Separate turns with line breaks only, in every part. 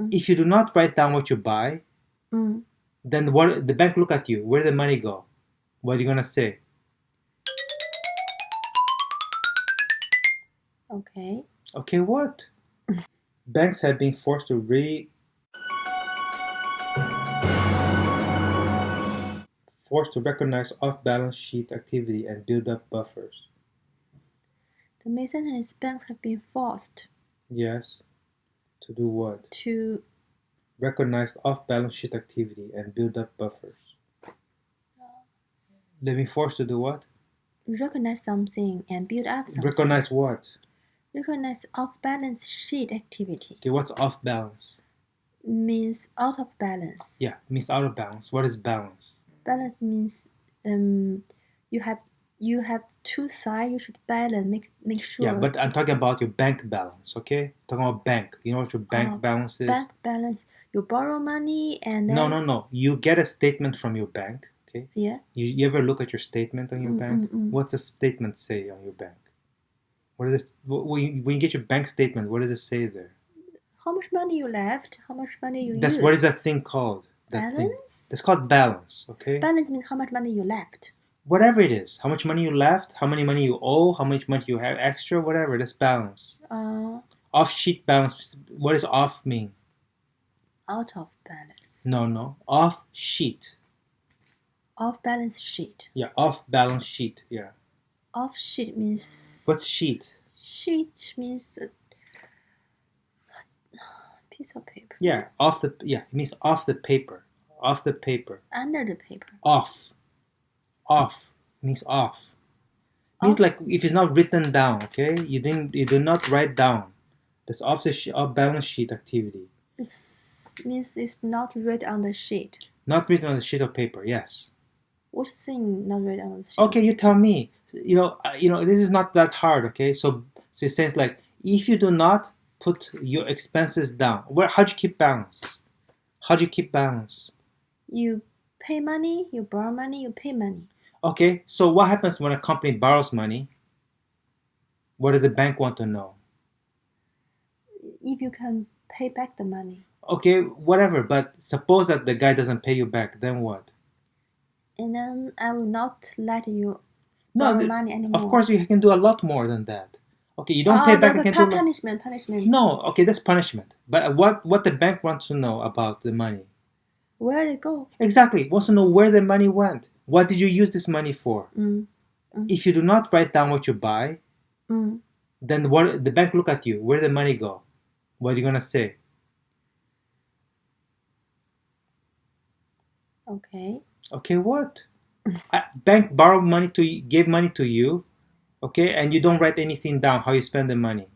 If you do not write down what you buy, then what the bank look at you. Where did the money go? What are you gonna say?
Okay.
Okay, what? Banks have been forced to recognize off-balance sheet activity and build up buffers.
The main sentence is banks have been forced.
Yes. To do what?
To
recognize off-balance sheet activity and build up buffers. They've been forced to do what?
Recognize something and build up something.
Recognize what?
Recognize off-balance sheet activity.
Okay, what's off-balance?
Means out of balance.
Yeah, means out of balance. What is balance?
Balance means you have two sides. You should balance. Make sure.
Yeah, but I'm talking about your bank balance. Okay, talking about bank. You know what your bank balance is?
Bank balance. You borrow money and then...
No. You get a statement from your bank. Okay.
Yeah.
You ever look at your statement on your bank? What's the statement say on your bank? What is it? When you get your bank statement, what does it say there?
How much money you left? How much money you
used? What is that thing called?
Balance?
It's called balance, okay?
Balance means how much money you left.
Whatever it is. How much money you left, how much money you owe, how much money you have extra, whatever. That's balance. Off-sheet balance. What does off mean?
Out of balance.
No. Off-sheet.
Off-balance sheet.
Yeah, off-balance sheet, yeah.
Off-sheet means...
What's sheet?
Sheet means... piece of paper.
Yeah, it means off the paper. Off the paper.
Under the paper.
Off means off. Means like if it's not written down, okay? You do not write down. That's off balance sheet activity.
It means it's not written on the sheet.
Not written on the sheet of paper, yes.
What thing not written on the sheet?
Okay, you tell me. You know, this is not that hard, okay? So it says like if you do not put your expenses down, how do you keep balance? How do you keep balance?
You pay money, you borrow money, you pay money.
Okay, so what happens when a company borrows money? What does the bank want to know?
If you can pay back the money.
Okay, whatever, but suppose that the guy doesn't pay you back, then what?
And then I will not let you borrow money anymore.
Of course, you can do a lot more than that. Okay, you don't pay back.
Punishment.
No, okay, that's punishment. But what the bank wants to know about the money?
Where did it go?
Exactly, wants to know where the money went. What did you use this money for? If you do not write down what you buy, then what the bank look at you. Where did the money go? What are you gonna say?
Okay.
Okay, what? Bank borrowed money gave money to you, okay, and you don't write anything down how you spend the money.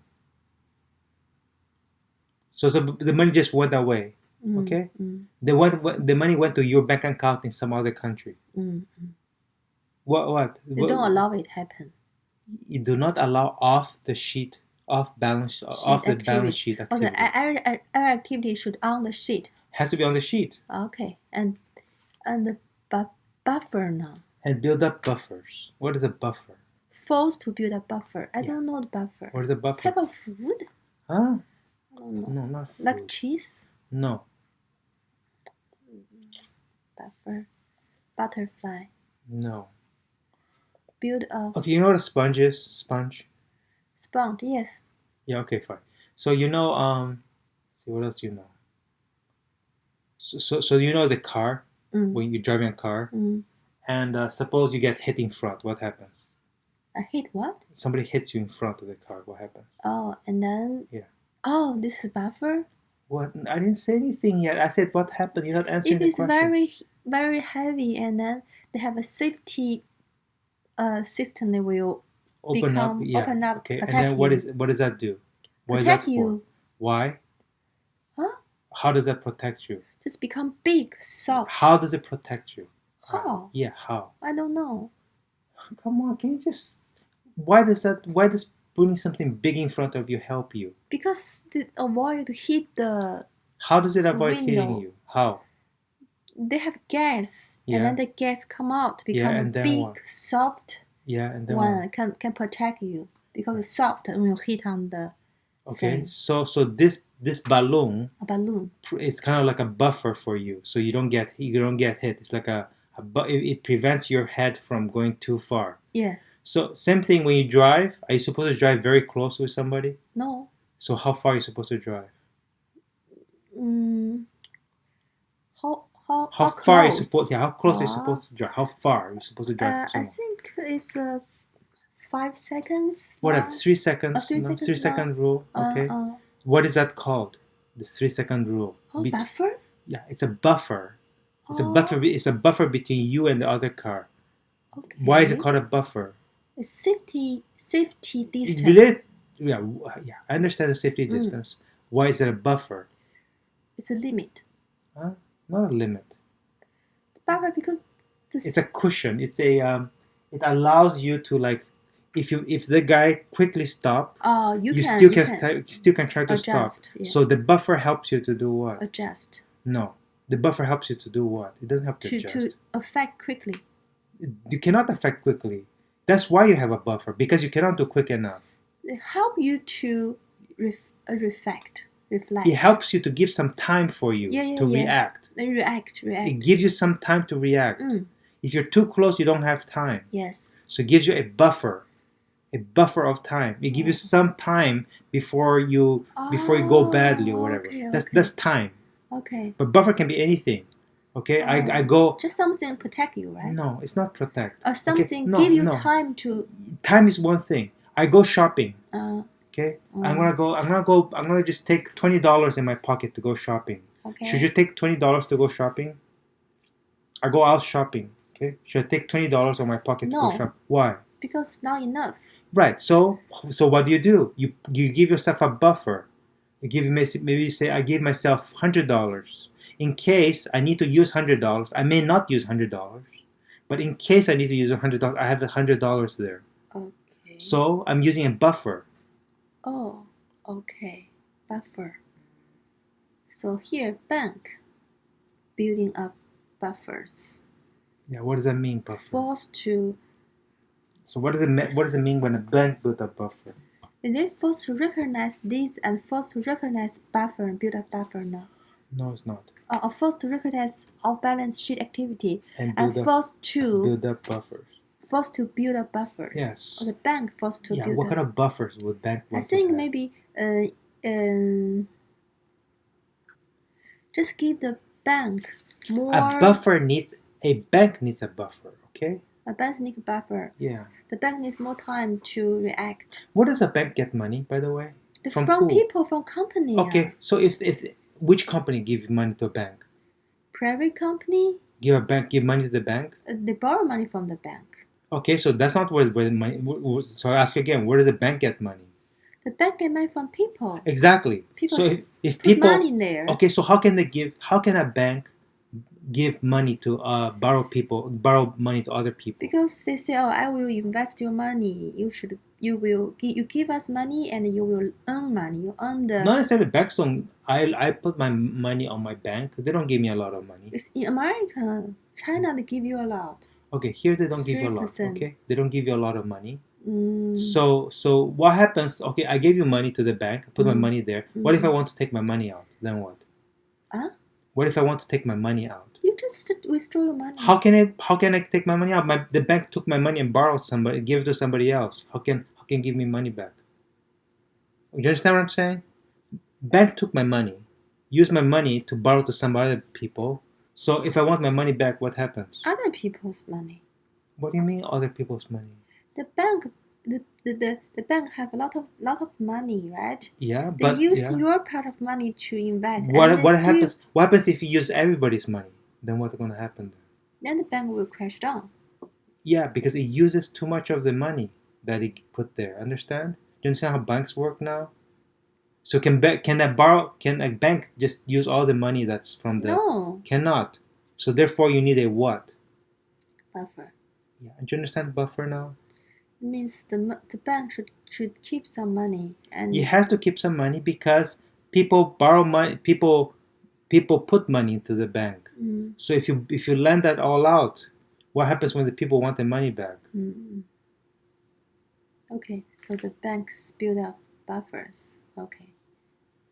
So the money just went away, okay? The money went to your bank account in some other country. What?
You don't allow it happen.
You do not allow off the balance sheet activity.
Okay, every activity should on the sheet.
Has to be on the sheet.
Okay, and the buffer now.
And build up buffers. What is a buffer?
Forced to build a buffer. I don't know the buffer.
What is a buffer?
Type of food?
Huh?
I don't know.
No, not food.
Like cheese?
No.
Buffer. Butterfly.
No.
Build up.
Okay, you know what a sponge is? Sponge?
Sponge, yes.
Yeah, okay, fine. So you know, see what else you know? So you know the car, when you're driving a car, and suppose you get hit in front, what happens?
I hit what?
Somebody hits you in front of the car, what happens?
Oh, and then...
Yeah.
Oh, this is a buffer?
What? I didn't say anything yet. I said what happened. You're not answering the question.
If it's very heavy and then they have a safety system, they will open up,
okay. And then what does that do? What is that for? Why?
Huh?
How does that protect you?
Just become big, soft.
How does it protect you?
How?
Yeah, how?
I don't know.
Come on, can you just... Why does putting something big in front of you help you?
Because it avoid to hit the...
How does it avoid hitting you? How?
They have gas, and then the gas come out, become a big, soft
and then
one, can protect you, because it's soft when you hit on the
Okay, so this balloon,
a balloon,
it's kind of like a buffer for you, so you don't get hit. It's like it prevents your head from going too far.
Yeah.
So same thing when you drive. Are you supposed to drive very close with somebody?
No.
So how far are you supposed to drive?
How
far are you
close?
supposed? Yeah, how close are you supposed to drive? How far are you supposed to drive?
I think it's 5 seconds.
Whatever, 3 seconds.
3 seconds.
3 second rule. Okay. What is that called? The 3 second rule.
Buffer?
Yeah, it's a buffer. It's a buffer. It's a buffer between you and the other car.
Okay.
Why is it called a buffer?
It's safety distance.
Yeah, I understand the safety distance. Why is it a buffer?
It's a limit.
Not a limit.
Buffer because
it's a cushion. It's a it allows you to, like, if the guy quickly stop, you still can try to stop. Yeah. So the buffer helps you to do what?
Adjust.
No, the buffer helps you to do what? It doesn't help to adjust.
To affect quickly.
You cannot affect quickly. That's why you have a buffer, because you cannot do quick enough.
It helps you to reflect.
It helps you to give some time for you to react.
React.
It gives you some time to react. If you're too close, you don't have time.
Yes.
So it gives you a buffer of time. It gives you some time before you go badly or whatever. That's time.
Okay.
But buffer can be anything. Okay, I go.
Just something protect you, right?
No, it's not protect.
Or something give you time to.
Time is one thing. I go shopping. Okay, I'm gonna just take $20 in my pocket to go shopping.
Okay.
Should you take $20 to go shopping? I go out shopping. Okay, should I take $20 on my pocket to go shopping? Why?
Because not enough.
Right. So what do? You give yourself a buffer. You give maybe say I give myself $100 in case I need to use $100. I may not use $100, but in case I need to use $100, I have $100 there.
Okay.
So I'm using a buffer.
Oh, okay. Buffer. So here, bank building up buffers.
Yeah, what does that mean, buffer?
Forced to.
So what does it mean when a bank builds a buffer?
Is it forced to recognize this and forced to recognize buffer and build a buffer now?
No, it's not.
Or forced to recognize off-balance sheet activity and forced to
build up buffers.
Forced to build up buffers.
Yes.
Or the bank forced to build up.
What kind of buffers would bank want
I think
to have?
maybe just give the bank more.
A bank needs a buffer, okay?
A bank needs a buffer.
Yeah.
The bank needs more time to react.
Where does a bank get money, by the way?
From people, from company.
Okay, so if which company gives money to a bank?
Private company.
Give money to the bank?
They borrow money from the bank.
Okay, so that's not where the money. So I ask you again, where does the bank get money?
The bank get money from people.
Exactly.
People
so if
put
people
money in there.
Okay, so how can a bank give money to borrow money to other people?
Because they say, I will invest your money. You give us money and you will earn money. You earn the.
Not necessarily banks don't. I put my money on my bank. They don't give me a lot of money.
It's in America, China, they give you a lot.
Okay, here they don't give you a lot. Okay, they don't give you a lot of money.
Mm.
So what happens? Okay, I gave you money to the bank. I put my money there. What if I want to take my money out? Then what? What if I want to take my money out?
You just withdraw your money.
How can I take my money out? The bank took my money and borrowed gave it to somebody else. How can give me money back? You understand what I'm saying? Bank took my money, used my money to borrow to some other people. So if I want my money back, what happens?
Other people's money.
What do you mean other people's money?
The bank, the bank have a lot of money, right?
Yeah,
they use your part of money to invest.
What happens? What happens if you use everybody's money? Then what's going to happen?
Then the bank will crash down.
Yeah, because it uses too much of the money that it put there. Understand? Do you understand how banks work now? So can a bank just use all the money that's from the?
No.
Cannot. So therefore, you need a what?
Buffer.
Yeah. Do you understand buffer now?
It means the bank should keep some money, and
it has to keep some money because people borrow money. People put money into the bank.
Mm.
So if you lend that all out, what happens when the people want their money back?
Mm. Okay, so the banks build up buffers. Okay.